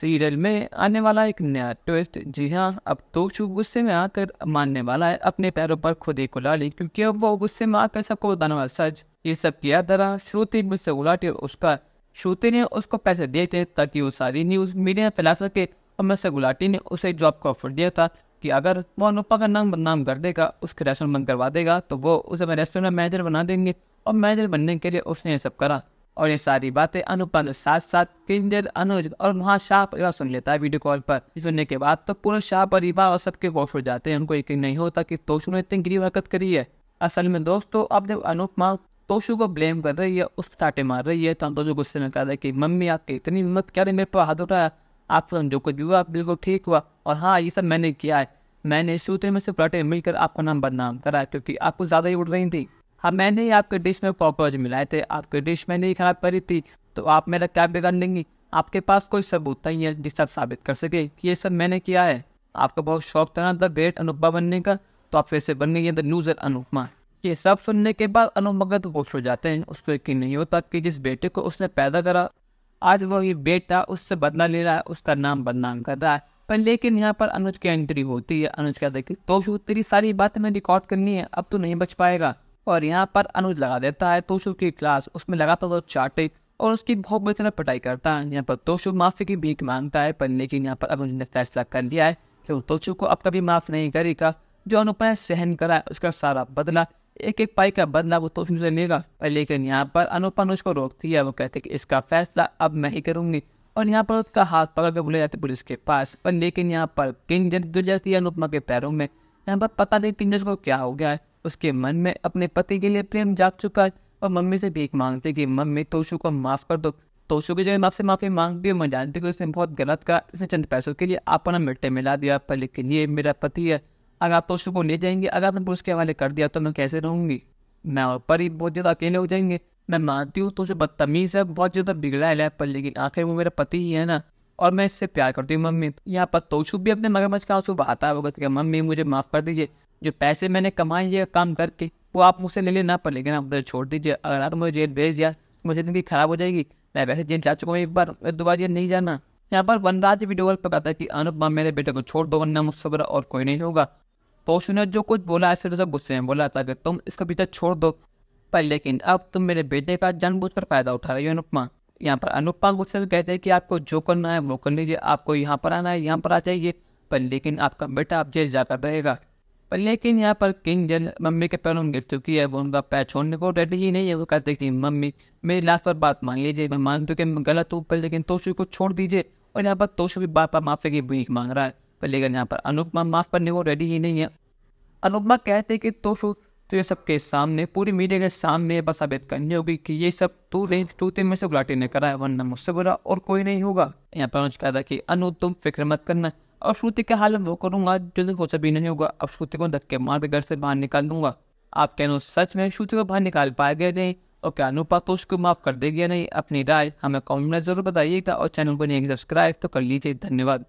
Serial में आने वाला एक नया ट्विस्ट। जी हाँ, अब तोशु गुस्से में आकर मानने वाला है अपने पैरों पर खुद ही कुल्हाड़ी, क्योंकि अब वो गुस्से में आकर सबको बताने वाला सच। ये सब किया तरह श्रुति मुझसे उलाटी और उसका श्रुति ने उसको पैसे दिए थे ताकि वो सारी न्यूज़ मीडिया में फैला सके, और मुझसे गुलाटी ने उसे जॉब का ऑफर दिया था कि अगर वो अनुपा का नाम बदनाम कर देगा, उसके रेस्टोरेंट बंद करवा देगा, तो वो उसे रेस्टोरेंट में मैनेजर बना देंगे। और मैनेजर बनने के लिए उसने ये सब करा। और ये सारी बातें अनुपा के साथ साथ किंजल, अनुज और वहाँ शाह परिवार सुन लेता है वीडियो कॉल पर। सुनने के बाद तो पूरा शाह परिवार और सबके होश उड़ जाते हैं। उनको यकीन नहीं होता कि तोशु ने इतनी गिरी हरकत करी है। असल में दोस्तों, अब जब अनुपमा तोशु को ब्लेम कर रही है, उस चाटे मार रही है, तो हम दोनों गुस्से में कह रहे कि मम्मी आपकी इतनी हिम्मत क्या मेरे पर हाथ उठाया, आप जो कुछ भी हुआ बिल्कुल ठीक हुआ। और हाँ, ये सब मैंने किया है। मैंने सूत्र में से पराठे मिलकर आपका नाम बदनाम करा क्योंकि आपको ज़्यादा ही उड़ रही थी। हाँ, मैंने ही आपके डिश में कॉकरोच मिलाए थे, आपकी डिश मैंने ही खराब करी थी, तो आप मेरा क्या बिगाड़ लेंगी? आपके पास कोई सबूत नहीं है जिससे आप साबित कर सके कि ये सब मैंने किया है। आपको बहुत शौक था ना द ग्रेट अनुपमा बनने का, तो आप फिर से बन गई है द लूजर अनुपमा। ये सब सुनने के बाद अनुपमा तो होश हो जाते हैं। उसको यकीन नहीं होता कि जिस बेटे को उसने पैदा करा, आज वो ये बेटा उससे बदला ले रहा है, उसका नाम बदनाम कर रहा है। पर लेकिन यहाँ पर अनुज की एंट्री होती है। अनुज कहता है कि तोशु तेरी सारी बातें मैं रिकॉर्ड करनी है, अब तो नहीं बच पाएगा। और यहाँ पर अनुज लगा देता है तोशु की क्लास, उसमें लगाता तो चाटे और उसकी बहुत बुरी तरह पिटाई करता है। यहाँ पर तोशु माफी की भीख मांगता है, पर लेकिन यहाँ पर अनुज ने फैसला कर लिया है कि वो तोशु को अब कभी माफ नहीं करेगा। जो अनुपमा ने सहन करा है उसका सारा बदला, एक एक पाई का बदला वो तोशु से लेगा। पर लेकिन यहाँ पर अनुपमा अनुज को रोकती है। वो कहते कि इसका फैसला अब मैं ही करूंगी, और यहाँ पर उसका हाथ पकड़ कर बुले जाते पुलिस के पास। पर लेकिन यहाँ पर किंजल गिर जाती है अनुपमा के पैरों में। यहाँ पर पता नहीं किंजल को क्या हो गया है, उसके मन में अपने पति के लिए प्रेम जाग चुका है, और मम्मी से भीख मांगते कि मम्मी तोशु को माफ कर दो। तोशु की जगह आपसे माफी मांगती है। मैं जानती हूँ उसने बहुत गलत कहा, इसने चंद पैसों के लिए अपना मिट्टी मिला दिया, पर लेकिन ये मेरा पति है। अगर आप तोशु को ले जाएंगे, अगर आपने पुलिस के हवाले कर दिया, तो मैं कैसे रहूंगी? मैं और परी बहुत ज़्यादा अकेले हो जाएंगे। मैं मानती हूँ तोशु बदतमीज है, बहुत ज़्यादा बिगड़ा है, पर लेकिन आखिर वो मेरा पति ही है ना, और मैं इससे प्यार करती हूँ मम्मी। यहाँ पर तोशु भी अपने मगरमच्छ का आंसू बहाता है। वो कहती है मम्मी मुझे माफ़ कर दीजिए, जो पैसे मैंने कमाए ये काम करके वो आप मुझसे ले लेना, पर लेकिन आप मुझे छोड़ दीजिए। अगर आप मुझे जेल भेज दिया, मुझे ज़िंदगी खराब हो जाएगी। मैं वैसे जेल जा चुका हूँ एक बार, मैं दोबारा जेल नहीं जाना। यहाँ पर वनराज वीडियो कॉल पर कहता है कि अनुपमा मेरे बेटे को छोड़ दो, वरना मुझसे बुरा और कोई नहीं होगा। तोशु ने जो कुछ बोला ऐसे सब गुस्से में बोला था कि तुम इसका पीछा छोड़ दो, पर लेकिन अब तुम मेरे बेटे का जानबूझकर फायदा उठा रही हो अनुपमा। यहाँ पर अनुपमा गुस्से में कहते हैं कि आपको जो करना है वो कर लीजिए, आपको यहाँ पर आना है यहाँ पर आ जाइए, पर लेकिन आपका बेटा अब जेल जाकर रहेगा। पर लेकिन यहाँ पर किंजल मम्मी के पैरों में गिर चुकी है, वो उनका पैर छोड़ने को रेडी ही नहीं है। वो कहते कि मम्मी मेरी लास्ट पर बात मान लीजिए, मैं मानती हूँ कि मैं गलत हूँ, पर लेकिन तोशु को छोड़ दीजिए। और यहाँ पर तोशु भी बार बार माफी की भीख मांग रहा है, पर लेकिन यहाँ पर अनुपमा माफ करने को रेडी ही नहीं है। अनुपमा कहते कि तोशु तुझे सबके सामने, पूरी मीडिया के सामने बस साबित करनी होगी कि ये सब तू तीन में से गुलाटी ने करा है, वरना मुझसे बुरा और कोई नहीं होगा। यहाँ पर अनुज कहता कि अनु तुम फिक्र मत करना, और श्रुति के हाल में वो करूंगा जो कुछ भी नहीं होगा। अब श्रुति को धक्के मार के घर से बाहर निकाल दूंगा। आप कहना सच में श्रुति को बाहर निकाल पाएंगे नहीं, और क्या अनुपमा तोशु को माफ कर देगी या नहीं? अपनी राय हमें कमेंट में जरूर बताइएगा, और चैनल को नहीं सब्सक्राइब तो कर लीजिए। धन्यवाद।